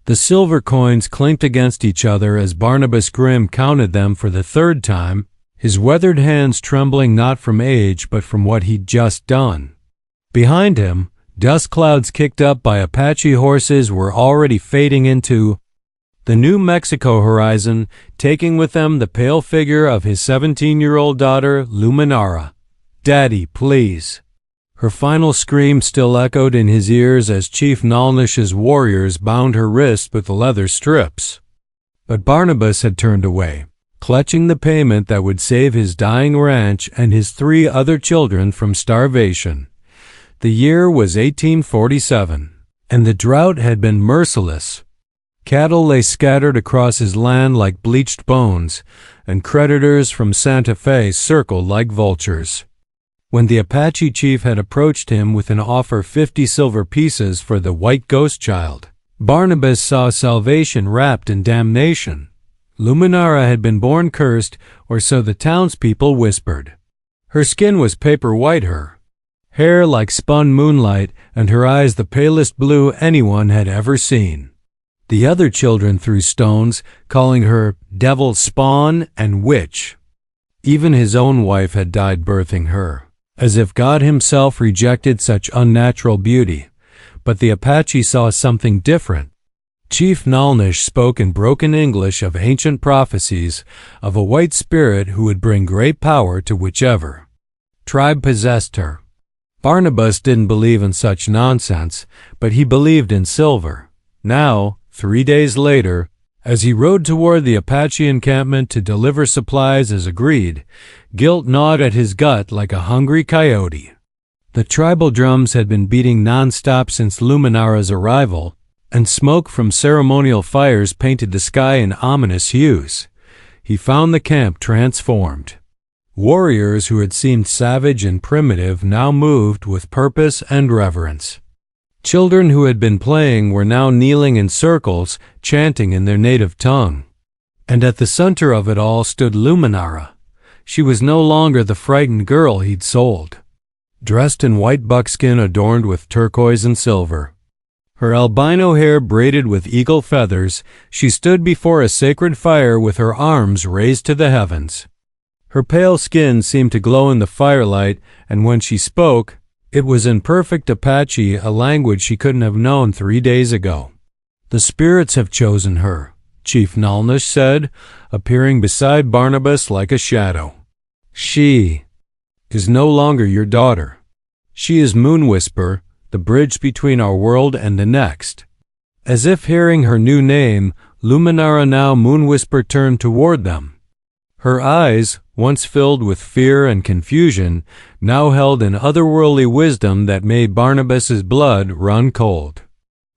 The silver coins clinked against each other as Barnabas Grimm counted them for the third time, his weathered hands trembling not from age but from what he'd just done. Behind him, dust clouds kicked up by Apache horses were already fading into the New Mexico horizon, taking with them the pale figure of his 17-year-old daughter, Luminara. "Daddy, please." Her final scream still echoed in his ears as Chief Nalnish's warriors bound her wrists with leather strips. But Barnabas had turned away, clutching the payment that would save his dying ranch and his 3 other children from starvation. The year was 1847, and the drought had been merciless. Cattle lay scattered across his land like bleached bones, and creditors from Santa Fe circled like vultures. When the Apache chief had approached him with an offer 50 silver pieces for the white ghost child, Barnabas saw salvation wrapped in damnation. Luminara had been born cursed, or so the townspeople whispered. Her skin was paper white, her hair like spun moonlight, and her eyes the palest blue anyone had ever seen. The other children threw stones, calling her devil's spawn and witch. Even his own wife had died birthing her, as if God himself rejected such unnatural beauty. But the Apache saw something different. Chief Nalnish spoke in broken English of ancient prophecies, of a white spirit who would bring great power to whichever tribe possessed her. Barnabas didn't believe in such nonsense, but he believed in silver. Now, 3 days later, as he rode toward the Apache encampment to deliver supplies as agreed, guilt gnawed at his gut like a hungry coyote. The tribal drums had been beating non-stop since Luminara's arrival, and smoke from ceremonial fires painted the sky in ominous hues. He found the camp transformed. Warriors who had seemed savage and primitive now moved with purpose and reverence. Children who had been playing were now kneeling in circles, chanting in their native tongue. And at the center of it all stood Luminara. She was no longer the frightened girl he'd sold. Dressed in white buckskin adorned with turquoise and silver, her albino hair braided with eagle feathers, she stood before a sacred fire with her arms raised to the heavens. Her pale skin seemed to glow in the firelight, and when she spoke, it was in perfect Apache, a language she couldn't have known 3 days ago. "The spirits have chosen her," Chief Nalnish said, appearing beside Barnabas like a shadow. "She is no longer your daughter. She is Moon Whisper, the bridge between our world and the next." As if hearing her new name, Luminara, now Moon Whisper, turned toward them. Her eyes, once filled with fear and confusion, now held an otherworldly wisdom that made Barnabas's blood run cold.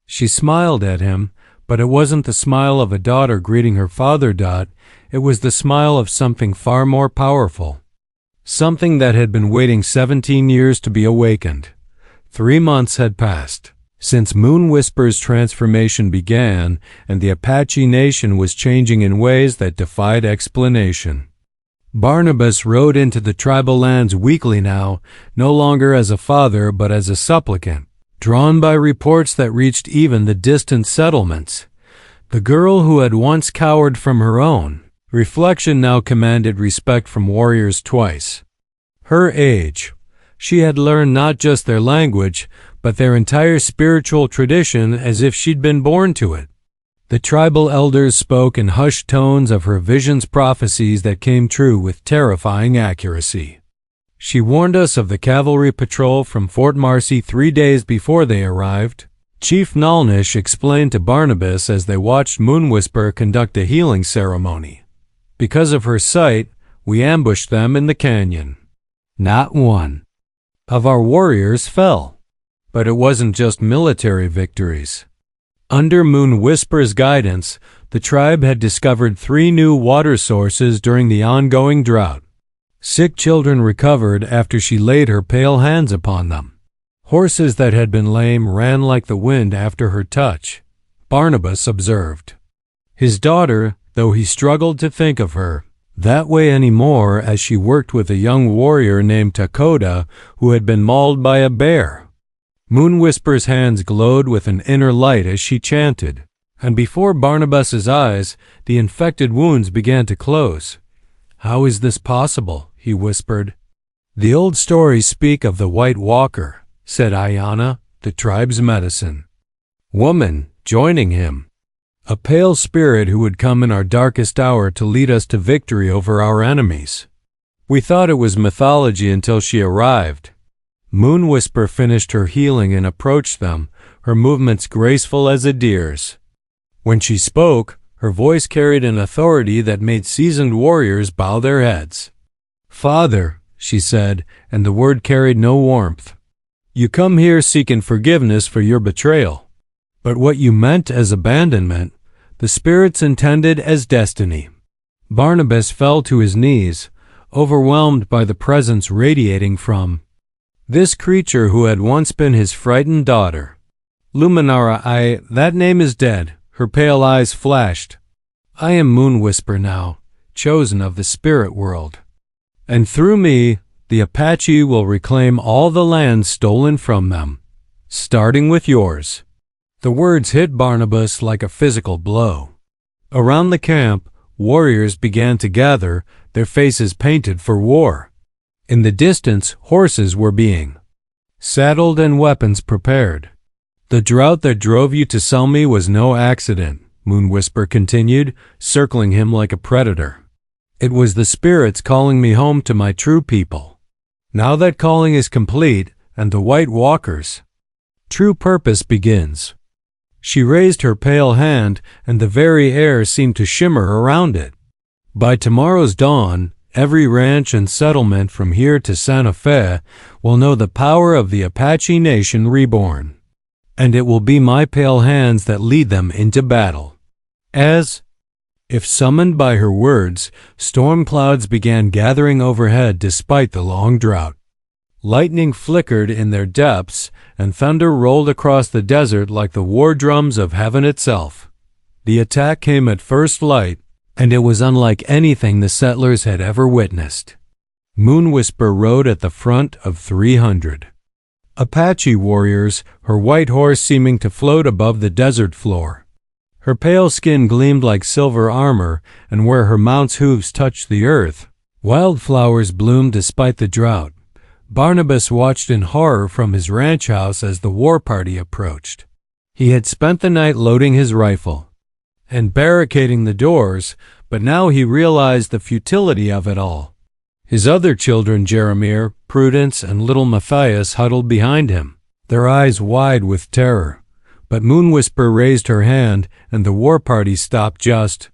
She smiled at him, but it wasn't the smile of a daughter greeting her father. It was the smile of something far more powerful. Something that had been waiting 17 years to be awakened. 3 months had passed since Moon Whisper's transformation began, and the Apache nation was changing in ways that defied explanation. Barnabas rode into the tribal lands weekly now, no longer as a father but as a supplicant, drawn by reports that reached even the distant settlements. The girl who had once cowered from her own reflection now commanded respect from warriors twice. Her age. She had learned not just their language, but their entire spiritual tradition as if she'd been born to it. The tribal elders spoke in hushed tones of her visions, prophecies that came true with terrifying accuracy. She warned us of the cavalry patrol from Fort Marcy 3 days before they arrived. Chief Nalnish explained to Barnabas as they watched Moon Whisper conduct a healing ceremony. Because of her sight, we ambushed them in the canyon. Not one of our warriors fell. But it wasn't just military victories. Under Moon Whisper's guidance, the tribe had discovered 3 new water sources during the ongoing drought. Sick children recovered after she laid her pale hands upon them. Horses that had been lame ran like the wind after her touch, Barnabas observed. His daughter, though he struggled to think of her that way anymore as she worked with a young warrior named Takoda who had been mauled by a bear. Moon Whisper's hands glowed with an inner light as she chanted, And before Barnabas's eyes, the infected wounds began to close. "How is this possible?" he whispered. "The old stories speak of the White Walker," said Ayana, the tribe's medicine woman, joining him. "A pale spirit who would come in our darkest hour to lead us to victory over our enemies. We thought it was mythology until she arrived." Moon Whisper finished her healing and approached them, her movements graceful as a deer's. When she spoke, her voice carried an authority that made seasoned warriors bow their heads. "Father," she said, and the word carried no warmth, "you come here seeking forgiveness for your betrayal. But what you meant as abandonment, the spirits intended as destiny." Barnabas fell to his knees, overwhelmed by the presence radiating from this creature who had once been his frightened daughter. "Luminara, that name is dead." Her pale eyes flashed. "I am Moon Whisper now, chosen of the spirit world. And through me, the Apache will reclaim all the lands stolen from them, starting with yours." The words hit Barnabas like a physical blow. Around the camp, warriors began to gather, their faces painted for war. In the distance, horses were being saddled and weapons prepared. "The drought that drove you to sell me was no accident," Moon Whisper continued, circling him like a predator. "It was the spirits calling me home to my true people. Now that calling is complete, and the White Walker's true purpose begins." She raised her pale hand, and the very air seemed to shimmer around it. "By tomorrow's dawn, every ranch and settlement from here to Santa Fe will know the power of the Apache Nation reborn. And it will be my pale hands that lead them into battle." As if summoned by her words, storm clouds began gathering overhead despite the long drought. Lightning flickered in their depths, and thunder rolled across the desert like the war drums of heaven itself. The attack came at first light, and it was unlike anything the settlers had ever witnessed. Moon Whisper rode at the front of 300 Apache warriors, her white horse seeming to float above the desert floor. Her pale skin gleamed like silver armor, and where her mount's hooves touched the earth, wildflowers bloomed despite the drought. Barnabas watched in horror from his ranch house as the war party approached. He had spent the night loading his rifle and barricading the doors, but now he realized the futility of it all. His other children, Jeremiah, Prudence, and little Matthias, huddled behind him, their eyes wide with terror. But Moon Whisper raised her hand, and the war party stopped just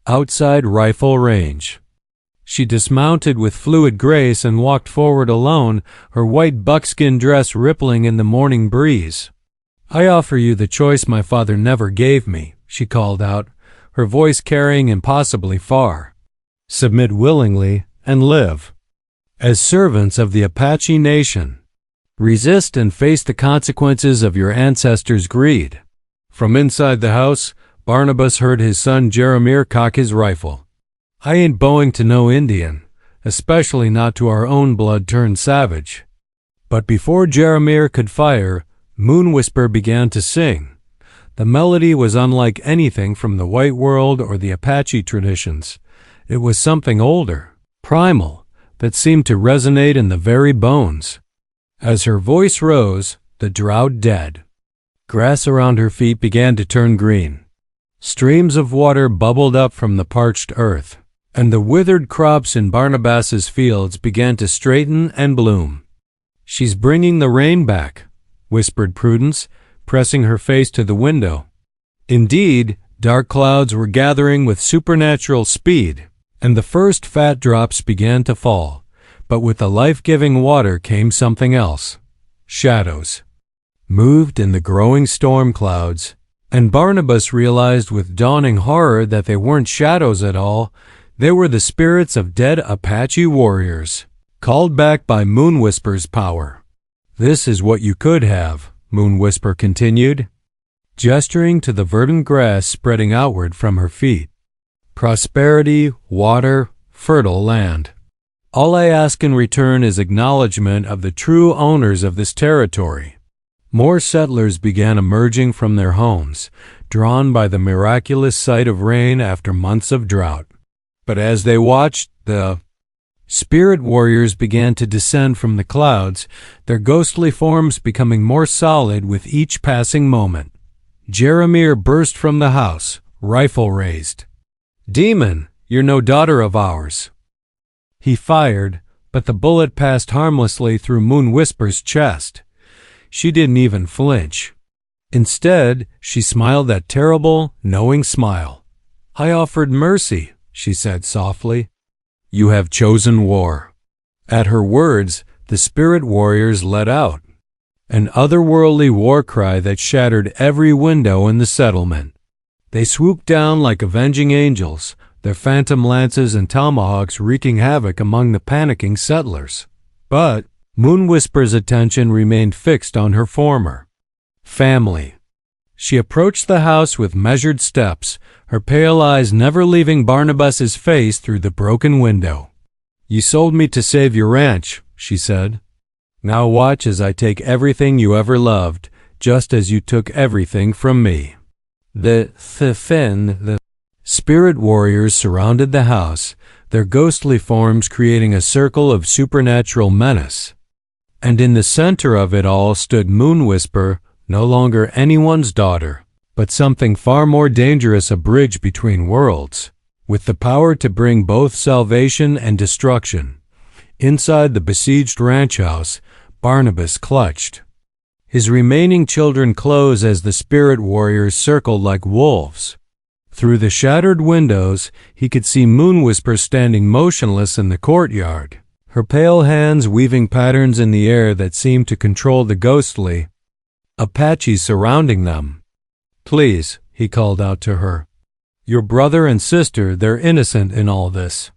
outside rifle range. She dismounted with fluid grace and walked forward alone, her white buckskin dress rippling in the morning breeze. "I offer you the choice my father never gave me," she called out, her voice carrying impossibly far. "Submit willingly and live as servants of the Apache Nation. Resist and face the consequences of your ancestors' greed." From inside the house, Barnabas heard his son Jeremiah cock his rifle. "I ain't bowing to no Indian, especially not to our own blood-turned savage." But before Jeremiah could fire, Moon Whisper began to sing. The melody was unlike anything from the white world or the Apache traditions. It was something older, primal, that seemed to resonate in the very bones. As her voice rose, the drought dead. Grass around her feet began to turn green. Streams of water bubbled up from the parched earth, and the withered crops in Barnabas's fields began to straighten and bloom. "She's bringing the rain back," whispered Prudence, pressing her face to the window. Indeed, dark clouds were gathering with supernatural speed, and the first fat drops began to fall. But with the life-giving water came something else. Shadows moved in the growing storm clouds, and Barnabas realized with dawning horror that they weren't shadows at all. They were the spirits of dead Apache warriors, called back by Moon Whisper's power. "This is what you could have," Moon Whisper continued, gesturing to the verdant grass spreading outward from her feet. "Prosperity, water, fertile land. All I ask in return is acknowledgement of the true owners of this territory." More settlers began emerging from their homes, drawn by the miraculous sight of rain after months of drought. But as they watched, the spirit warriors began to descend from the clouds, their ghostly forms becoming more solid with each passing moment. Jeremiah burst from the house, rifle raised. "Demon, you're no daughter of ours." He fired, but the bullet passed harmlessly through Moon Whisper's chest. She didn't even flinch. Instead, she smiled that terrible, knowing smile. "I offered mercy," she said softly. "You have chosen war." At her words, the spirit warriors let out an otherworldly war cry that shattered every window in the settlement. They swooped down like avenging angels, their phantom lances and tomahawks wreaking havoc among the panicking settlers. But Moon Whisper's attention remained fixed on her former family. She approached the house with measured steps, her pale eyes never leaving Barnabas's face through the broken window. "You sold me to save your ranch," she said. "Now watch as I take everything you ever loved, just as you took everything from me." The spirit warriors surrounded the house, their ghostly forms creating a circle of supernatural menace. And in the center of it all stood Moon Whisper, no longer anyone's daughter, but something far more dangerous, a bridge between worlds, with the power to bring both salvation and destruction. Inside the besieged ranch house, Barnabas clutched his remaining children close as the spirit warriors circled like wolves. Through the shattered windows, he could see Moon Whisper standing motionless in the courtyard, her pale hands weaving patterns in the air that seemed to control the ghostly Apache surrounding them. "Please," he called out to her. "Your brother and sister, they're innocent in all this.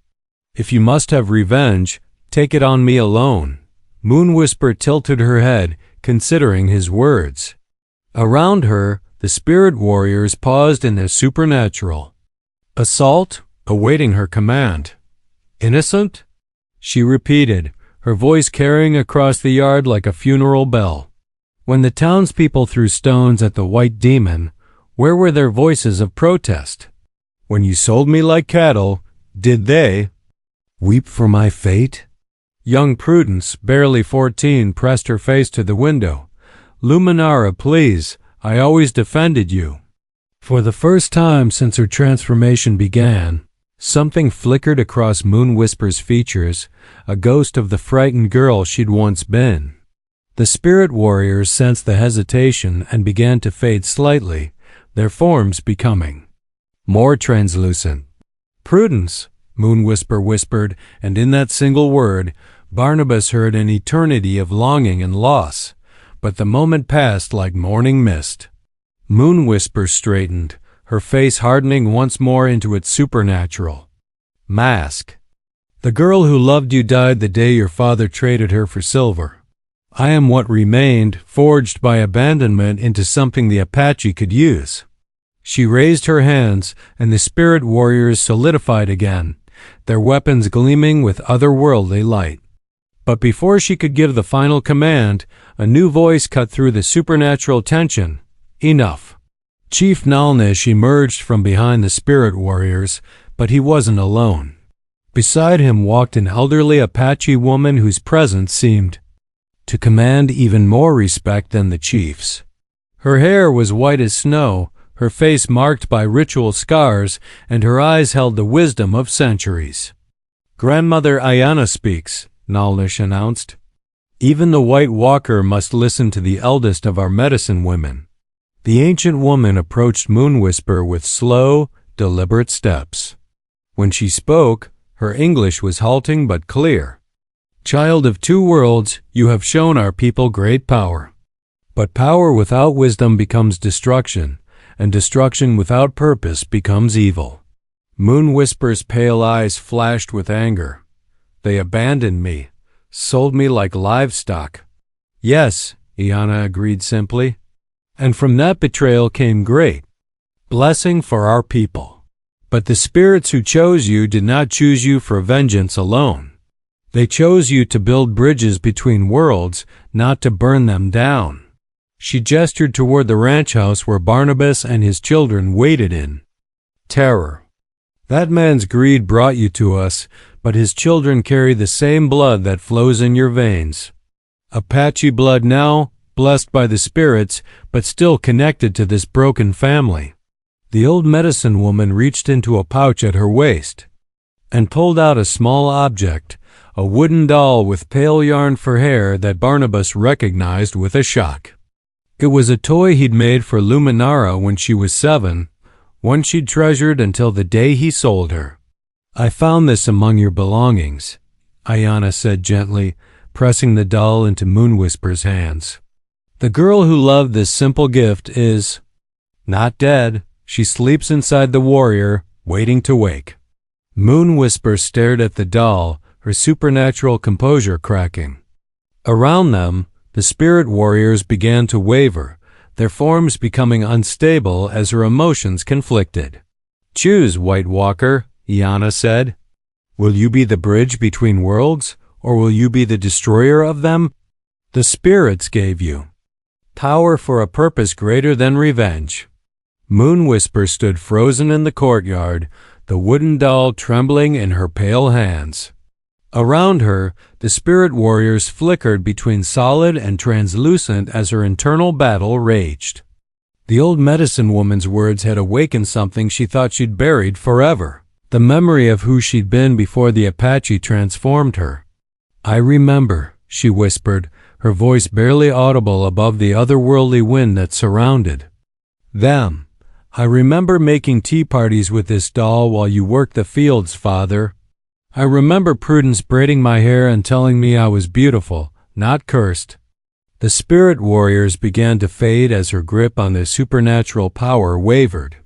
If you must have revenge, take it on me alone." Moon Whisper tilted her head, considering his words. Around her, the spirit warriors paused in their supernatural assault, awaiting her command. "Innocent?" she repeated, her voice carrying across the yard like a funeral bell. When the townspeople threw stones at the white demon, where were their voices of protest? When you sold me like cattle, did they weep for my fate? Young Prudence, barely 14, pressed her face to the window. "Luminara, please, I always defended you." For the first time since her transformation began, something flickered across Moon Whisper's features, a ghost of the frightened girl she'd once been. The spirit warriors sensed the hesitation and began to fade slightly, their forms becoming more translucent. "Prudence," Moon Whisper whispered, and in that single word, Barnabas heard an eternity of longing and loss. But the moment passed like morning mist. Moon Whisper straightened, her face hardening once more into its supernatural mask. "The girl who loved you died the day your father traded her for silver. I am what remained, forged by abandonment into something the Apache could use." She raised her hands, and the spirit warriors solidified again, their weapons gleaming with otherworldly light. But before she could give the final command, a new voice cut through the supernatural tension. "Enough." Chief Nalnish emerged from behind the spirit warriors, but he wasn't alone. Beside him walked an elderly Apache woman whose presence seemed to command even more respect than the chief's. Her hair was white as snow, her face marked by ritual scars, and her eyes held the wisdom of centuries. "Grandmother Ayana speaks," Nalnish announced. "Even the White Walker must listen to the eldest of our medicine women." The ancient woman approached Moon Whisper with slow, deliberate steps. When she spoke, her English was halting but clear. "Child of two worlds, you have shown our people great power. But power without wisdom becomes destruction, and destruction without purpose becomes evil." Moon Whisper's pale eyes flashed with anger. "They abandoned me, sold me like livestock." "Yes," Iana agreed simply. "And from that betrayal came great blessing for our people. But the spirits who chose you did not choose you for vengeance alone. They chose you to build bridges between worlds, not to burn them down." She gestured toward the ranch house where Barnabas and his children waited in terror. That man's greed brought you to us, but his children carry the same blood that flows in your veins. Apache blood now, blessed by the spirits, but still connected to this broken family. The old medicine woman reached into a pouch at her waist and pulled out a small object, a wooden doll with pale yarn for hair that Barnabas recognized with a shock. It was a toy he'd made for Luminara when she was 7, one she'd treasured until the day he sold her. "I found this among your belongings," Ayanna said gently, pressing the doll into Moon Whisper's hands. "The girl who loved this simple gift is not dead. She sleeps inside the warrior, waiting to wake." Moon Whisper stared at the doll, her supernatural composure cracking. Around them, the spirit warriors began to waver, their forms becoming unstable as her emotions conflicted. "Choose, White Walker," Ayanna said. "Will you be the bridge between worlds, or will you be the destroyer of them? The spirits gave you power for a purpose greater than revenge." Moon Whisper stood frozen in the courtyard, the wooden doll trembling in her pale hands. Around her, the spirit warriors flickered between solid and translucent as her internal battle raged. The old medicine woman's words had awakened something she thought she'd buried forever, the memory of who she'd been before the Apache transformed her. "I remember," she whispered, her voice barely audible above the otherworldly wind that surrounded them. "I remember making tea parties with this doll while you worked the fields, Father. I remember Prudence braiding my hair and telling me I was beautiful, not cursed." The spirit warriors began to fade as her grip on the supernatural power wavered.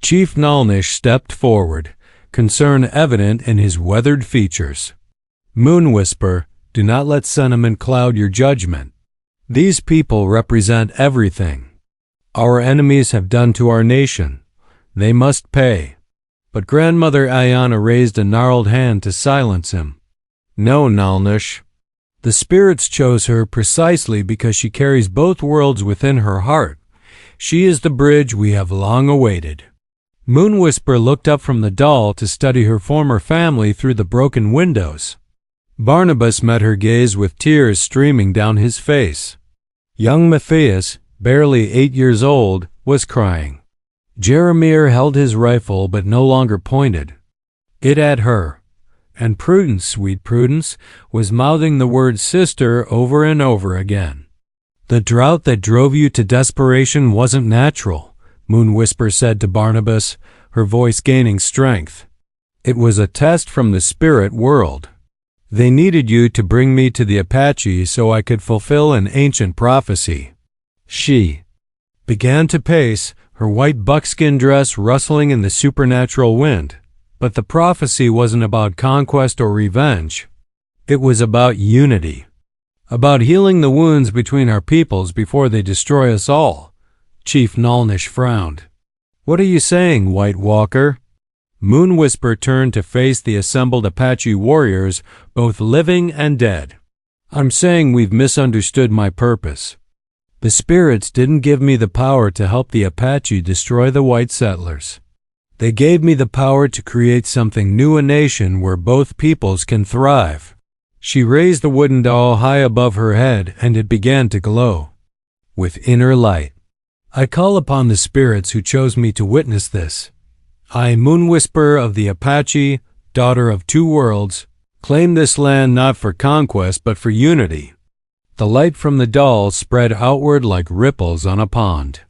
Chief Nalnish stepped forward, concern evident in his weathered features. "Moon Whisper, do not let sentiment cloud your judgment. These people represent everything our enemies have done to our nation. They must pay." But Grandmother Ayanna raised a gnarled hand to silence him. "No, Nalnish. The spirits chose her precisely because she carries both worlds within her heart. She is the bridge we have long awaited." Moon Whisper looked up from the doll to study her former family through the broken windows. Barnabas met her gaze with tears streaming down his face. Young Matthias, barely 8 years old, was crying. Jeremiah held his rifle but no longer pointed it at her. And Prudence, sweet Prudence, was mouthing the word sister over and over again. "The drought that drove you to desperation wasn't natural," Moon Whisper said to Barnabas, her voice gaining strength. "It was a test from the spirit world. They needed you to bring me to the Apache so I could fulfill an ancient prophecy." She began to pace, her white buckskin dress rustling in the supernatural wind. But the prophecy wasn't about conquest or revenge. It was about unity, about healing the wounds between our peoples before they destroy us all. Chief Nalnish frowned. "What are you saying, White Walker?" Moon Whisper turned to face the assembled Apache warriors, both living and dead. "I'm saying we've misunderstood my purpose. The spirits didn't give me the power to help the Apache destroy the white settlers. They gave me the power to create something new, a nation where both peoples can thrive." She raised the wooden doll high above her head, and it began to glow with inner light. "I call upon the spirits who chose me to witness this. I, Moon Whisper of the Apache, daughter of two worlds, claim this land not for conquest but for unity." The light from the doll spread outward like ripples on a pond.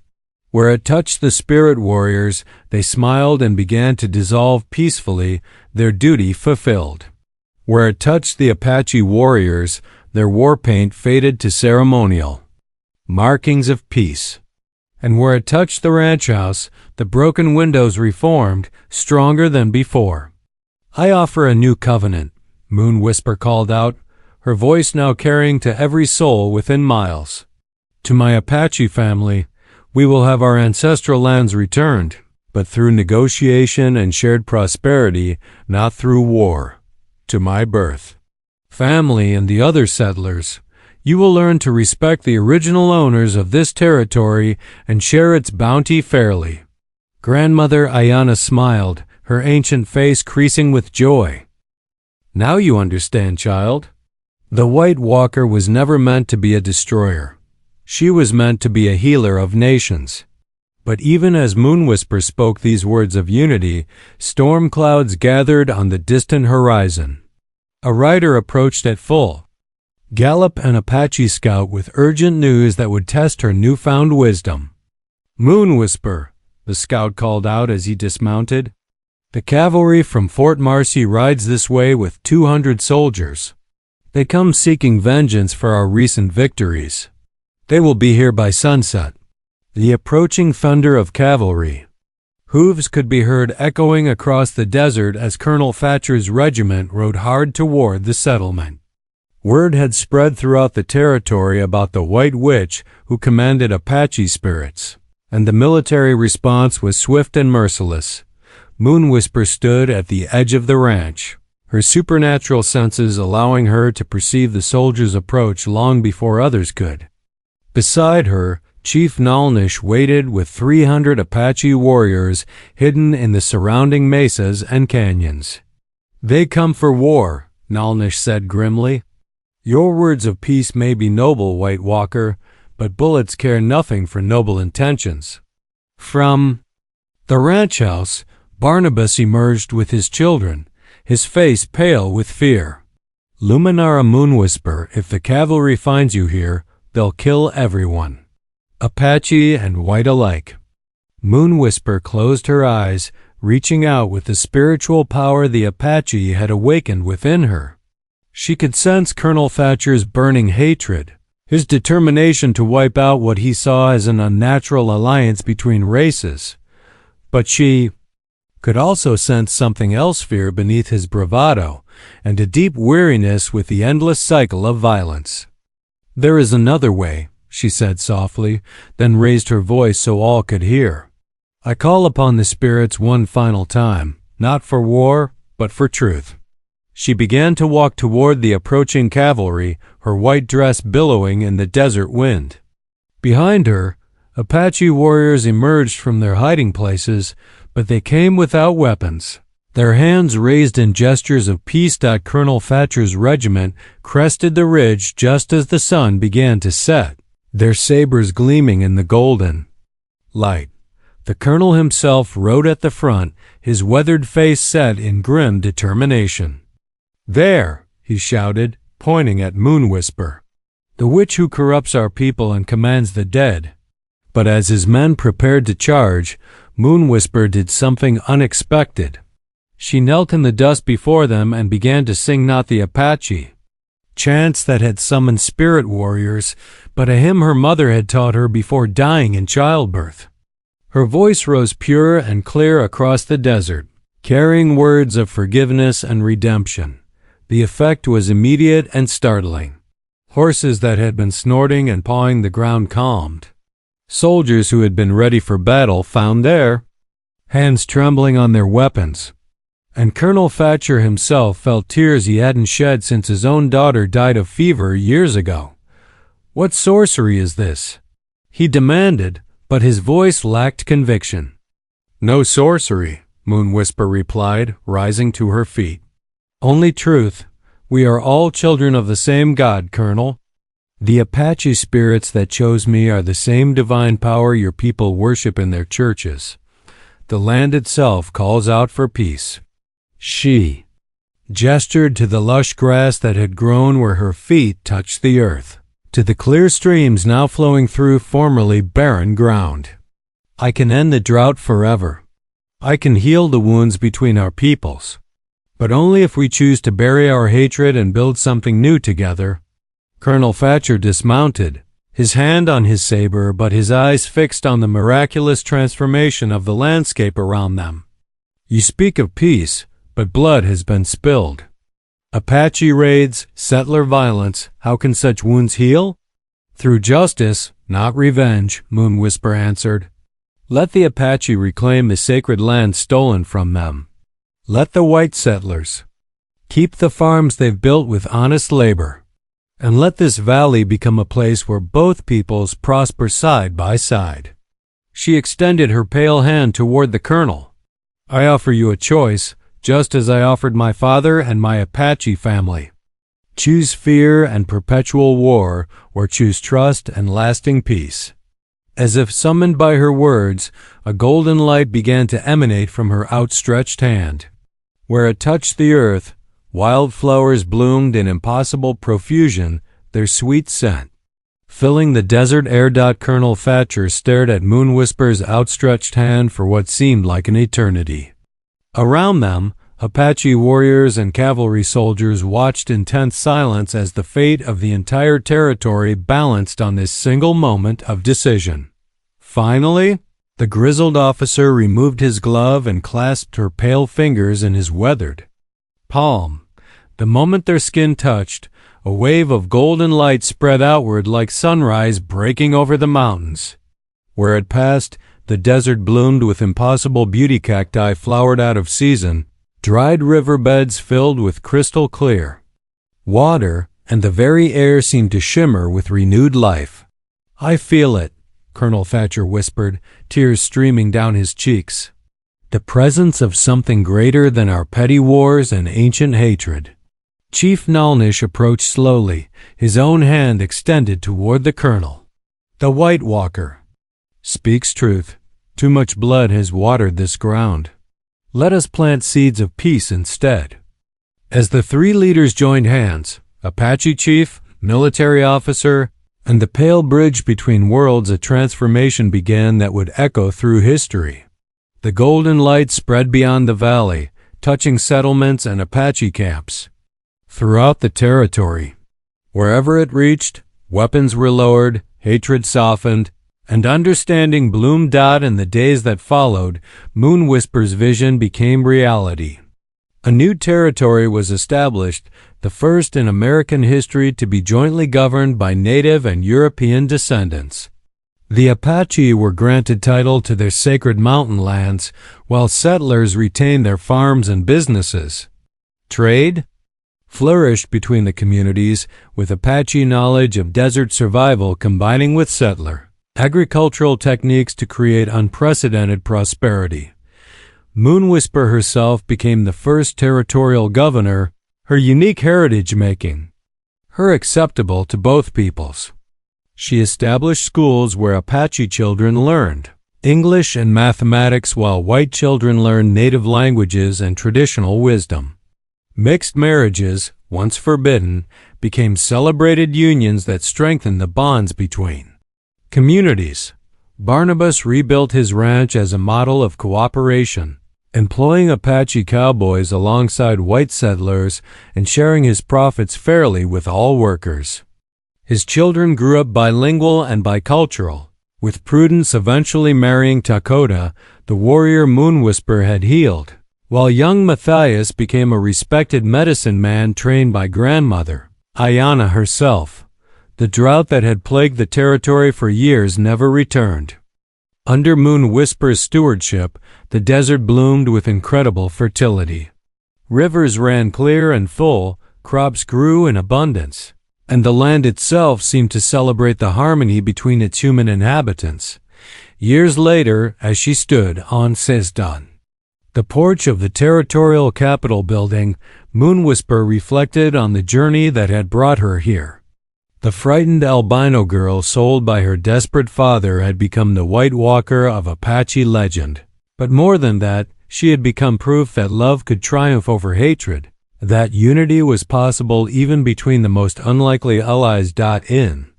Where it touched the spirit warriors, they smiled and began to dissolve peacefully, their duty fulfilled. Where it touched the Apache warriors, their war paint faded to ceremonial markings of peace. And where it touched the ranch house, the broken windows reformed, stronger than before. "I offer a new covenant," Moon Whisper called out, her voice now carrying to every soul within miles. "To my Apache family, we will have our ancestral lands returned, but through negotiation and shared prosperity, not through war. To my birth family and the other settlers, You will learn to respect the original owners of this territory and share its bounty fairly." Grandmother Ayana smiled, her ancient face creasing with joy. "Now you understand, child. The White Walker was never meant to be a destroyer. She was meant to be a healer of nations." But even as Moon Whisper spoke these words of unity, storm clouds gathered on the distant horizon. A rider approached at full gallop, an Apache scout with urgent news that would test her newfound wisdom. "Moon Whisper," the scout called out as he dismounted. "The cavalry from Fort Marcy rides this way with 200 soldiers. They come seeking vengeance for our recent victories. They will be here by sunset." The approaching thunder of cavalry. Hooves could be heard echoing across the desert as Colonel Thatcher's regiment rode hard toward the settlement. Word had spread throughout the territory about the White Witch who commanded Apache spirits, and the military response was swift and merciless. Moon Whisper stood at the edge of the ranch, her supernatural senses allowing her to perceive the soldiers' approach long before others could. Beside her, Chief Nalnish waited with 300 Apache warriors hidden in the surrounding mesas and canyons. "They come for war," Nalnish said grimly. "Your words of peace may be noble, White Walker, but bullets care nothing for noble intentions." From the ranch house, Barnabas emerged with his children, his face pale with fear. "Luminara Moon Whisper, if the cavalry finds you here, they'll kill everyone. Apache and white alike." Moon Whisper closed her eyes, reaching out with the spiritual power the Apache had awakened within her. She could sense Colonel Thatcher's burning hatred, his determination to wipe out what he saw as an unnatural alliance between races. But she could also sense something else, fear beneath his bravado, and a deep weariness with the endless cycle of violence. "There is another way," she said softly, then raised her voice so all could hear. "I call upon the spirits one final time, not for war, but for truth." She began to walk toward the approaching cavalry, her white dress billowing in the desert wind. Behind her, Apache warriors emerged from their hiding places, but they came without weapons, their hands raised in gestures of peace. Colonel Thatcher's regiment crested the ridge just as the sun began to set, their sabers gleaming in the golden light. The colonel himself rode at the front, his weathered face set in grim determination. "There," he shouted, pointing at Moon Whisper, "the witch who corrupts our people and commands the dead." But as his men prepared to charge, Moon Whisper did something unexpected. She knelt in the dust before them and began to sing not the Apache chants that had summoned spirit warriors, but a hymn her mother had taught her before dying in childbirth. Her voice rose pure and clear across the desert, carrying words of forgiveness and redemption. The effect was immediate and startling. Horses that had been snorting and pawing the ground calmed. Soldiers who had been ready for battle found their hands trembling on their weapons. And Colonel Thatcher himself felt tears he hadn't shed since his own daughter died of fever years ago. "What sorcery is this?" he demanded, but his voice lacked conviction. "No sorcery," Moon Whisper replied, rising to her feet. "Only truth. We are all children of the same God, Colonel. The Apache spirits that chose me are the same divine power your people worship in their churches. The land itself calls out for peace." She gestured to the lush grass that had grown where her feet touched the earth, to the clear streams now flowing through formerly barren ground. "I can end the drought forever. I can heal the wounds between our peoples, but only if we choose to bury our hatred and build something new together." Colonel Thatcher dismounted, his hand on his saber but his eyes fixed on the miraculous transformation of the landscape around them. "You speak of peace, but blood has been spilled. Apache raids, settler violence, how can such wounds heal?" "Through justice, not revenge," Moon Whisper answered. "Let the Apache reclaim the sacred land stolen from them. Let the white settlers keep the farms they've built with honest labor. and let this valley become a place where both peoples prosper side by side. She extended her pale hand toward the colonel. I offer you a choice, just as I offered my father and my Apache family. Choose fear and perpetual war, or choose trust and lasting peace. As if summoned by her words, a golden light began to emanate from her outstretched hand. Where it touched the earth, wildflowers bloomed in impossible profusion, their sweet scent filling the desert air. Colonel Thatcher stared at Moon Whisper's outstretched hand for what seemed like an eternity. Around them, Apache warriors and cavalry soldiers watched in tense silence as the fate of the entire territory balanced on this single moment of decision. Finally, the grizzled officer removed his glove and clasped her pale fingers in his weathered palm. The moment their skin touched, a wave of golden light spread outward like sunrise breaking over the mountains. Where it passed, the desert bloomed with impossible beauty. Cacti flowered out of season, dried riverbeds filled with crystal clear water, and the very air seemed to shimmer with renewed life. I feel it, Colonel Thatcher whispered, tears streaming down his cheeks. The presence of something greater than our petty wars and ancient hatred. Chief Nalnish approached slowly, his own hand extended toward the colonel. The White Walker speaks truth. Too much blood has watered this ground. Let us plant seeds of peace instead. As the three leaders joined hands, Apache chief, military officer, and the pale bridge between worlds, a transformation began that would echo through history. The golden light spread beyond the valley, touching settlements and Apache camps. Throughout the territory, wherever it reached, weapons were lowered, hatred softened, and understanding bloomed. In the days that followed, Moon Whisper's vision became reality. A new territory was established, the first in American history to be jointly governed by Native and European descendants. The Apache were granted title to their sacred mountain lands, while settlers retained their farms and businesses. Trade flourished between the communities, with Apache knowledge of desert survival combining with settler agricultural techniques to create unprecedented prosperity. Moon Whisper herself became the first territorial governor, her unique heritage making her acceptable to both peoples. She established schools where Apache children learned English and mathematics while white children learned native languages and traditional wisdom. Mixed marriages, once forbidden, became celebrated unions that strengthened the bonds between communities. Barnabas rebuilt his ranch as a model of cooperation, employing Apache cowboys alongside white settlers and sharing his profits fairly with all workers. His children grew up bilingual and bicultural, with Prudence eventually marrying Dakota, the warrior Moon Whisper had healed, while young Matthias became a respected medicine man trained by grandmother, Ayana herself. The drought that had plagued the territory for years never returned. Under Moon Whisper's stewardship, the desert bloomed with incredible fertility. Rivers ran clear and full, crops grew in abundance, and the land itself seemed to celebrate the harmony between its human inhabitants. Years later, as she stood on Sesdan, the porch of the territorial capitol building, Moon Whisper reflected on the journey that had brought her here. The frightened albino girl sold by her desperate father had become the White Walker of Apache legend. But more than that, she had become proof that love could triumph over hatred, that unity was possible even between the most unlikely allies. In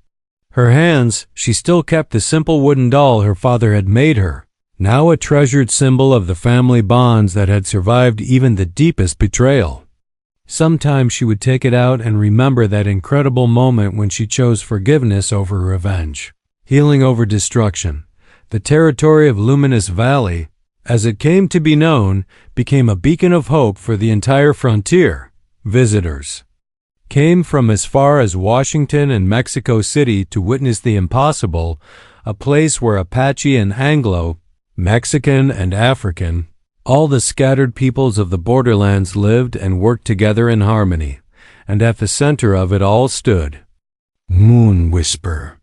her hands, she still kept the simple wooden doll her father had made her, now a treasured symbol of the family bonds that had survived even the deepest betrayal. Sometimes she would take it out and remember that incredible moment when she chose forgiveness over revenge, healing over destruction. The territory of Luminous Valley, as it came to be known, became a beacon of hope for the entire frontier. Visitors came from as far as Washington and Mexico City to witness the impossible, a place where Apache and Anglo, Mexican and African, all the scattered peoples of the borderlands lived and worked together in harmony, and at the center of it all stood Moon Whisper.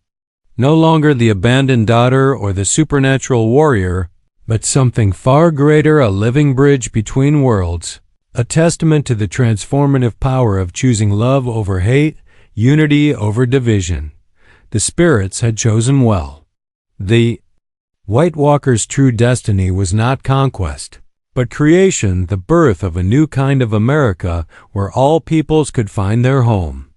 No longer the abandoned daughter or the supernatural warrior, but something far greater, a living bridge between worlds, a testament to the transformative power of choosing love over hate, unity over division. The spirits had chosen well. The White Walker's true destiny was not conquest, but creation, the birth of a new kind of America where all peoples could find their home.